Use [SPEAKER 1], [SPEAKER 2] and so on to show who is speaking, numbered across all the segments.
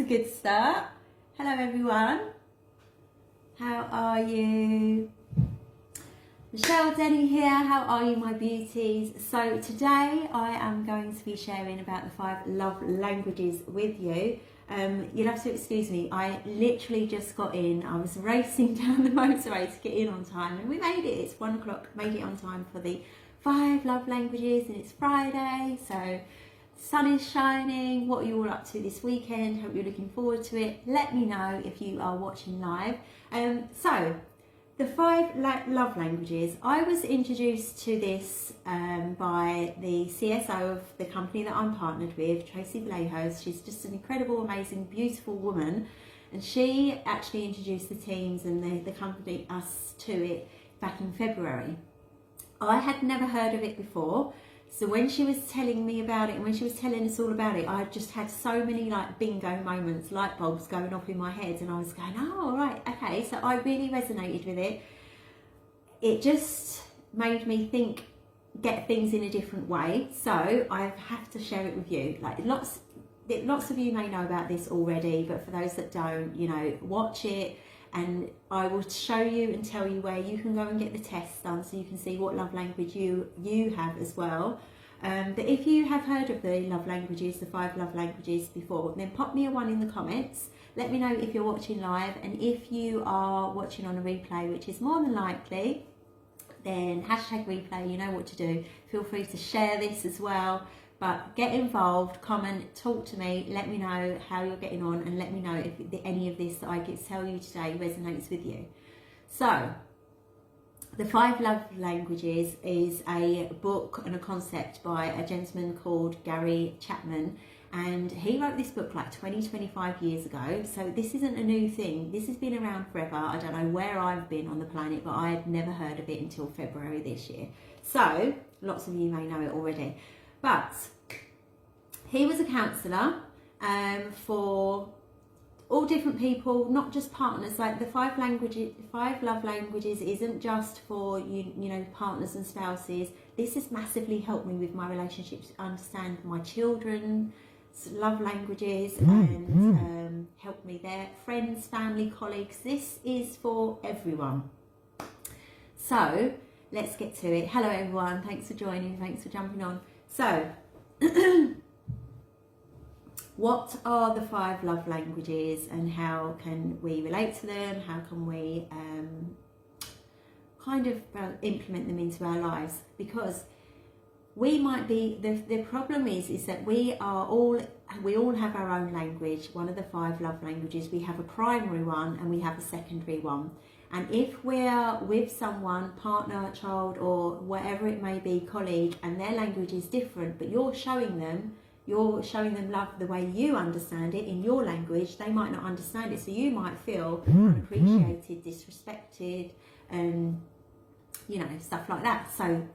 [SPEAKER 1] a good start. Hello everyone. How are you? Michelle Denny here. How are you, my beauties? So today I am going to be sharing about the 5 love languages with you. You'll have to excuse me, I literally just got in. I was racing down the motorway to get in on time and we made it. It's 1 o'clock, made it on time for the 5 love languages, and it's Friday, so sun is shining. What are you all up to this weekend? Hope you're looking forward to it. Let me know if you are watching live. So the 5 love languages, I was introduced to this by the CSO of the company that I'm partnered with, Tracy Vallejo's. She's just an incredible, amazing, beautiful woman, and she actually introduced the teams and the company, us, to it back in February. I had never heard of it before, so when she was telling me about it and when she was telling us all about it, I just had so many like bingo moments, light bulbs going off in my head, and I was going, oh, all right, okay. So I really resonated with it. It just made me think, get things in a different way. So I have to share it with you. Like lots of you may know about this already, but for those that don't, you know, watch it. And I will show you and tell you where you can go and get the tests done so you can see what love language you have as well. But if you have heard of the love languages, the 5 love languages before, then pop me a 1 in the comments. Let me know if you're watching live, and if you are watching on a replay, which is more than likely, then hashtag replay, you know what to do. Feel free to share this as well. But get involved, comment, talk to me, let me know how you're getting on, and let me know if any of this that I get to tell you today resonates with you. So, the 5 love languages is a book and a concept by a gentleman called Gary Chapman, and he wrote this book like 25 years ago, so this isn't a new thing. This has been around forever. I don't know where I've been on the planet, but I had never heard of it until February this year. So, lots of you may know it already. But he was a counsellor for all different people, not just partners. Like the 5 love languages isn't just for you know, partners and spouses. This has massively helped me with my relationships, understand my children's love languages, and help me there, friends, family, colleagues. This is for everyone. So let's get to it. Hello everyone, thanks for joining, thanks for jumping on. So, what are the 5 love languages and how can we relate to them? How can we kind of implement them into our lives? Because we might be, the problem is that we all have our own language. One of the 5 love languages, we have a primary one and we have a secondary one. And if we're with someone, partner, child, or whatever it may be, colleague, and their language is different, but you're showing them love the way you understand it in your language, they might not understand it. So you might feel unappreciated, disrespected, and you know, stuff like that. So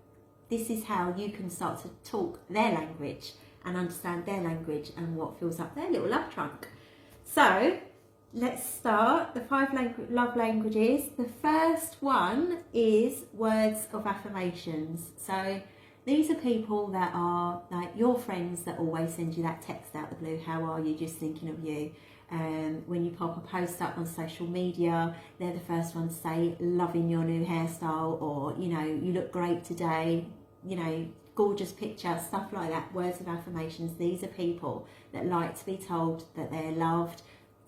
[SPEAKER 1] this is how you can start to talk their language and understand their language and what fills up their little love trunk. So let's start the 5 love languages. The first one is words of affirmations. So these are people that are like your friends that always send you that text out the blue, how are you, just thinking of you. When you pop a post up on social media, they're the first ones to say, loving your new hairstyle, or, you know, you look great today, you know, gorgeous picture, stuff like that. Words of affirmations. These are people that like to be told that they're loved.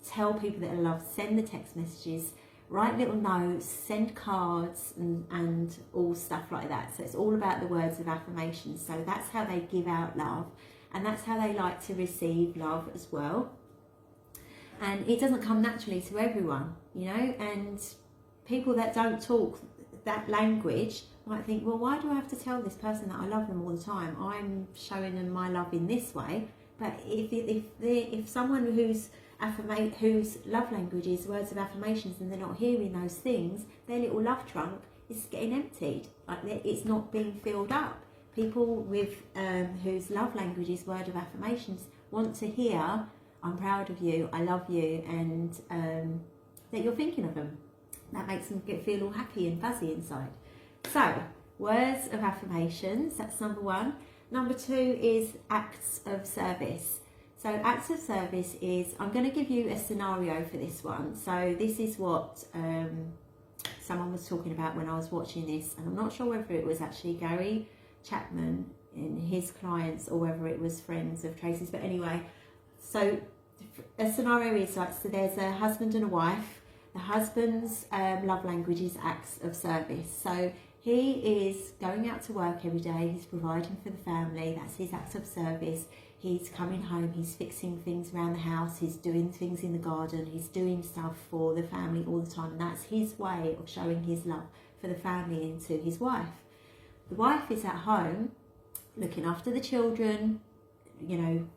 [SPEAKER 1] Tell people that are loved, send the text messages, write little notes, send cards, and all stuff like that. So it's all about the words of affirmation. So that's how they give out love, and that's how they like to receive love as well. And it doesn't come naturally to everyone, you know, and people that don't talk that language might think, well, why do I have to tell this person that I love them all the time? I'm showing them my love in this way. But if someone whose love language is words of affirmations and they're not hearing those things, their little love trunk is getting emptied. Like it's not being filled up. People with whose love language is word of affirmations want to hear, I'm proud of you, I love you, and that you're thinking of them. That makes them feel all happy and fuzzy inside. So, words of affirmations, that's number 1. Number 2 is acts of service. So acts of service is, I'm going to give you a scenario for this one. So this is what someone was talking about when I was watching this, and I'm not sure whether it was actually Gary Chapman and his clients or whether it was friends of Tracy's, but anyway, so a scenario is like, so there's a husband and a wife. The husband's love language is acts of service. So he is going out to work every day, he's providing for the family, that's his acts of service. He's coming home, he's fixing things around the house, he's doing things in the garden, he's doing stuff for the family all the time. And that's his way of showing his love for the family and to his wife. The wife is at home, looking after the children, you know,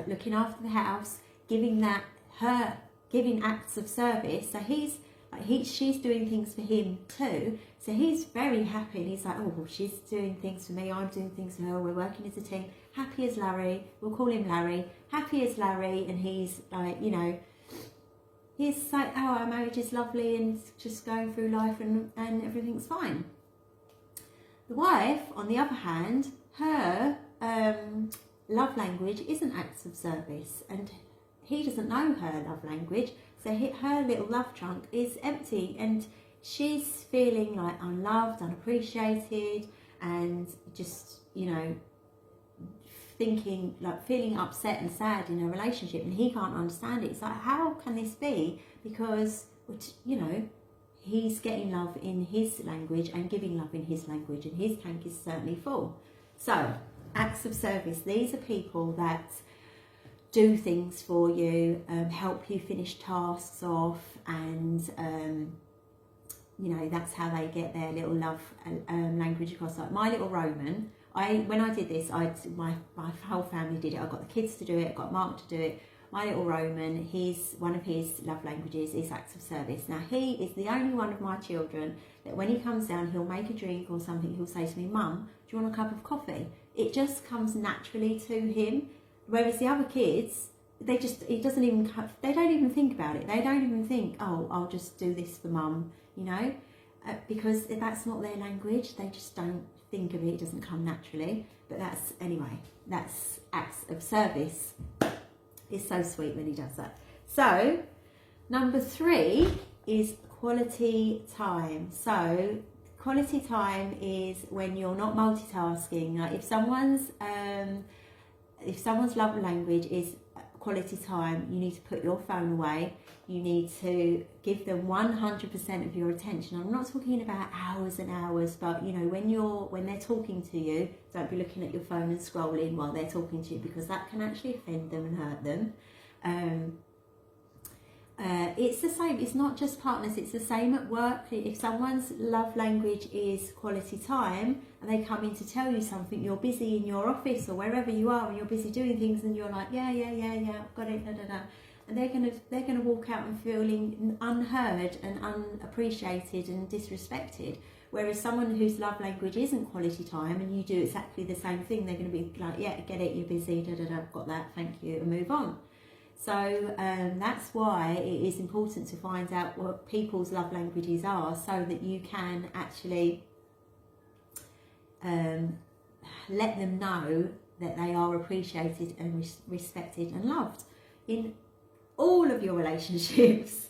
[SPEAKER 1] looking after the house, giving acts of service. So she's doing things for him too. So he's very happy. He's like, oh, well, she's doing things for me, I'm doing things for her, we're working as a team. Happy as Larry, we'll call him Larry. Happy as Larry, and he's like, you know, he's like, oh, our marriage is lovely and just going through life and everything's fine. The wife, on the other hand, her love language isn't acts of service, and he doesn't know her love language, so her little love trunk is empty, and she's feeling like unloved, unappreciated, and just, you know, feeling upset and sad in a relationship, and he can't understand it. It's like, how can this be? Because, you know, he's getting love in his language and giving love in his language, and his tank is certainly full. So, acts of service, these are people that do things for you, help you finish tasks off, and you know, that's how they get their little love language across. Like my little Roman, when I did this, my whole family did it. I got the kids to do it, I got Mark to do it. My little Roman, one of his love languages is acts of service. Now, he is the only one of my children that when he comes down, he'll make a drink or something, he'll say to me, Mum, do you want a cup of coffee? It just comes naturally to him. Whereas the other kids, they don't even think about it. They don't even think, oh, I'll just do this for Mum, you know, because that's not their language. They just don't think of it. It doesn't come naturally. But that's acts of service. It's so sweet when he does that. So, number 3 is quality time. So, quality time is when you're not multitasking. Like if someone's love language is quality time, you need to put your phone away. You need to give them 100% of your attention. I'm not talking about hours and hours, but you know, when they're talking to you, don't be looking at your phone and scrolling while they're talking to you, because that can actually offend them and hurt them. It's the same. It's not just partners. It's the same at work. If someone's love language is quality time and they come in to tell you something, you're busy in your office or wherever you are and you're busy doing things, and you're like, yeah, I've got it, and they're gonna walk out and feeling unheard and unappreciated and disrespected. Whereas someone whose love language isn't quality time and you do exactly the same thing, they're gonna be like, yeah, get it, you're busy, got that, thank you, and move on. So that's why it is important to find out what people's love languages are, so that you can actually let them know that they are appreciated and respected and loved in all of your relationships.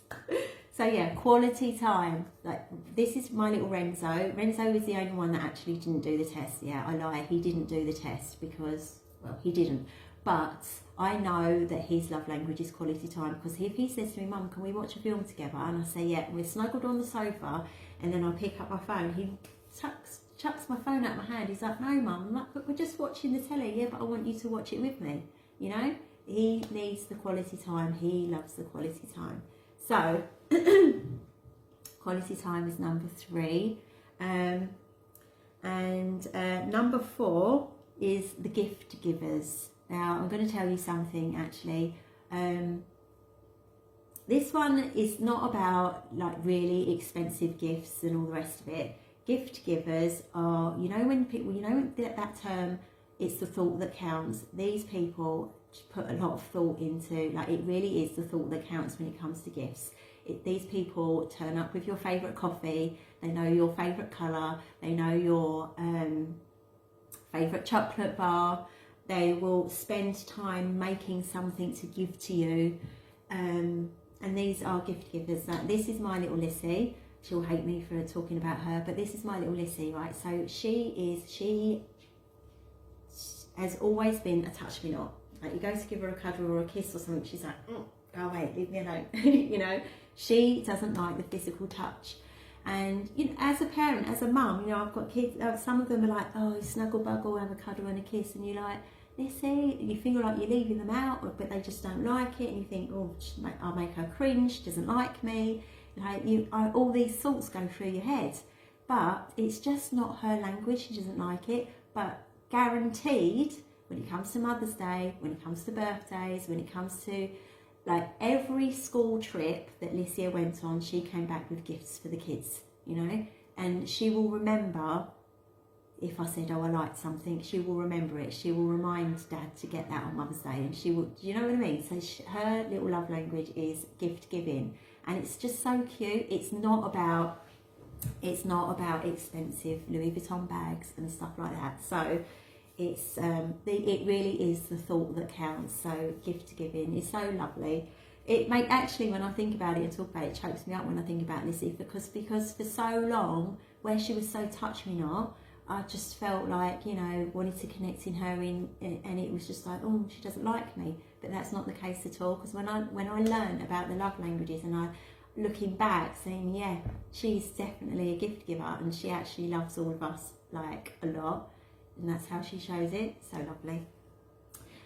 [SPEAKER 1] So yeah, quality time. Like this is my little Renzo. Renzo is the only one that actually didn't do the test. Yeah, I lie, he didn't do the test because, well, he didn't. But I know that his love language is quality time, because if he says to me, Mum, can we watch a film together? And I say, yeah, we're snuggled on the sofa, and then I pick up my phone, he chucks my phone out of my hand. He's like, no, Mum, but we're just watching the telly. Yeah, but I want you to watch it with me. You know, he needs the quality time. He loves the quality time. So, quality time is number 3. Number 4 is the gift givers. Now, I'm going to tell you something actually. This one is not about like really expensive gifts and all the rest of it. Gift givers are, you know, when people, you know, that term, it's the thought that counts. These people put a lot of thought into, like, it really is the thought that counts when it comes to gifts. These people turn up with your favourite coffee, they know your favourite colour, they know your favourite chocolate bar, They will spend time making something to give to you. And these are gift givers. This is my little Lissy. She'll hate me for talking about her, but this is my little Lissy, right? So she has always been a touch me not. Like, you go to give her a cuddle or a kiss or something, she's like, go away, leave me alone. You know, she doesn't like the physical touch. And, you know, as a parent, as a mum, you know, I've got kids, some of them are like, oh, snuggle buggle, have a cuddle and a kiss, and you're like, Lissy, you feel like you're leaving them out, but they just don't like it, and you think, oh, I'll make her cringe, she doesn't like me. All these thoughts go through your head, but it's just not her language. She doesn't like it. But guaranteed, when it comes to Mother's Day, when it comes to birthdays, when it comes to like every school trip that Licia went on, she came back with gifts for the kids, you know, and she will remember. If I said, oh, I liked something, she will remember it. She will remind Dad to get that on Mother's Day, and she will, you know what I mean? So her little love language is gift giving, and it's just so cute. It's not about expensive Louis Vuitton bags and stuff like that. So it's it really is the thought that counts. So gift giving is so lovely. Actually, when I think about it and talk about it, it chokes me up when I think about Lizzie, because for so long, where she was so touch me not, I just felt like, you know, wanted to connect in her and it was just like, oh, she doesn't like me. But that's not the case at all, because when I learned about the love languages, and I looking back saying, yeah, she's definitely a gift giver, and she actually loves all of us like a lot, and that's how she shows it. So lovely.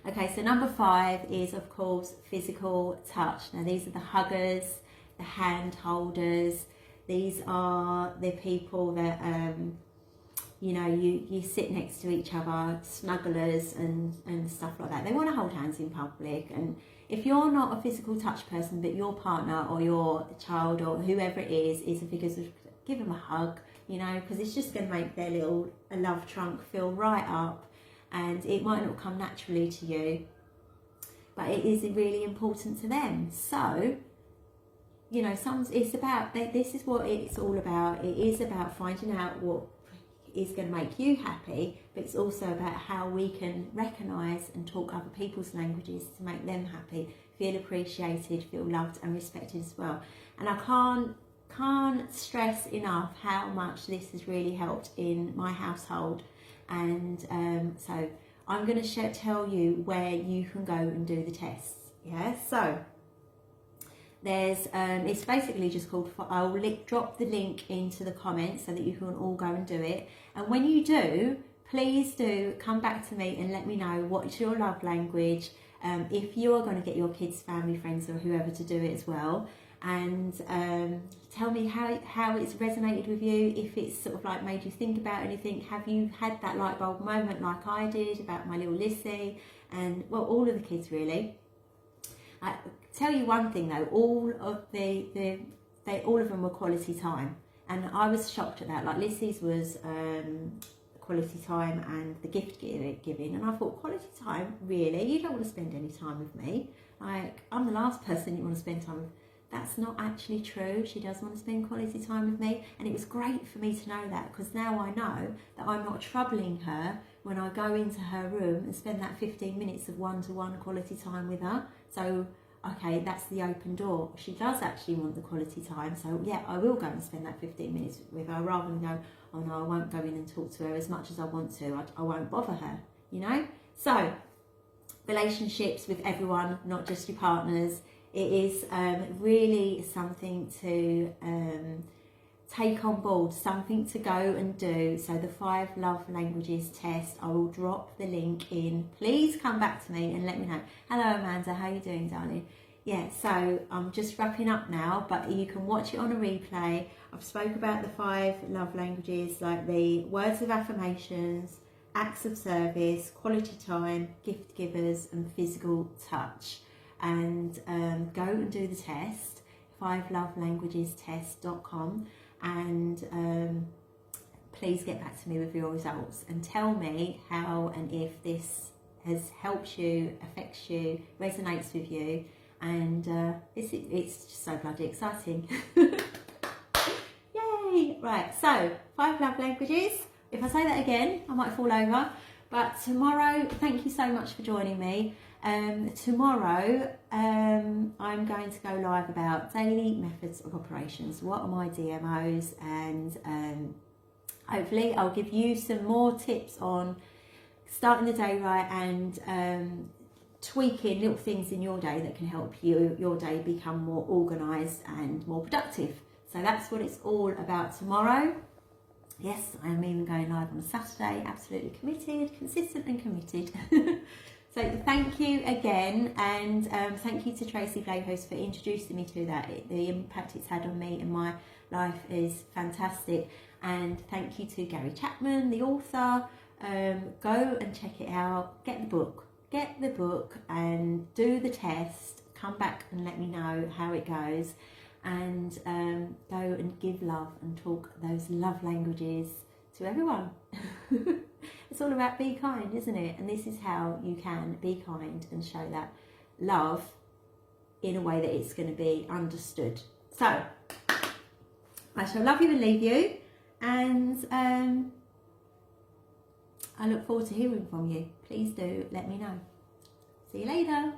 [SPEAKER 1] Okay, so number 5 is, of course, physical touch. Now, these are the huggers, the hand holders. These are the people that you know, you sit next to each other, snugglers and stuff like that. They want to hold hands in public. And if you're not a physical touch person, but your partner or your child or whoever it is a figure, give them a hug, you know, because it's just going to make their little love trunk fill right up. And it might not come naturally to you, but it is really important to them. So, you know, this is what it's all about. It is about finding out what is going to make you happy, but it's also about how we can recognise and talk other people's languages to make them happy, feel appreciated, feel loved and respected as well. And I can't stress enough how much this has really helped in my household. And so I'm going to tell you where you can go and do the tests. Yeah, so there's it's basically just called, I'll drop the link into the comments so that you can all go and do it. And when you do, please do come back to me and let me know what's your love language, if you are going to get your kids, family, friends or whoever to do it as well. And tell me how it's resonated with you, if it's sort of like made you think about anything. Have you had that light bulb moment like I did about my little Lissy, and well, all of the kids really. I tell you one thing though, all of them were quality time, and I was shocked at that. Like Lissy's was quality time and the gift giving, and I thought, quality time, really? You don't want to spend any time with me? Like, I'm the last person you want to spend time with. That's not actually true. She does want to spend quality time with me, and it was great for me to know that, because now I know that I'm not troubling her when I go into her room and spend that 15 minutes of one-to-one quality time with her. So, okay, that's the open door. She does actually want the quality time, so yeah, I will go and spend that 15 minutes with her, rather than go, oh no, I won't go in and talk to her as much as I want to. I won't bother her, you know? So, relationships with everyone, not just your partners. It is really something to take on board, something to go and do. So the 5 love languages test, I will drop the link in. Please come back to me and let me know. Hello Amanda, how you doing, darling? Yeah, so I'm just wrapping up now, but you can watch it on a replay. I've spoke about the 5 love languages, like the words of affirmations, acts of service, quality time, gift givers and physical touch. And go and do the test, 5lovelanguagestest.com, and please get back to me with your results and tell me how and if this has helped you, affects you, resonates with you, and it's just so bloody exciting. Yay! Right, so 5 love languages. If I say that again, I might fall over. But tomorrow, thank you so much for joining me. Tomorrow, I'm going to go live about daily methods of operations. What are my DMOs? And hopefully I'll give you some more tips on starting the day right and tweaking little things in your day that can help your day become more organised and more productive. So that's what it's all about tomorrow. Yes, I am even going live on a Saturday, absolutely committed, consistent and committed. So thank you again, and thank you to Tracy Blakehurst for introducing me to that. The impact it's had on me and my life is fantastic. And thank you to Gary Chapman, the author. Go and check it out, get the book and do the test, come back and let me know how it goes. And go and give love and talk those love languages to everyone. It's all about be kind, isn't it? And this is how you can be kind and show that love in a way that it's going to be understood. So I shall love you and leave you, and I look forward to hearing from you. Please do let me know. See you later.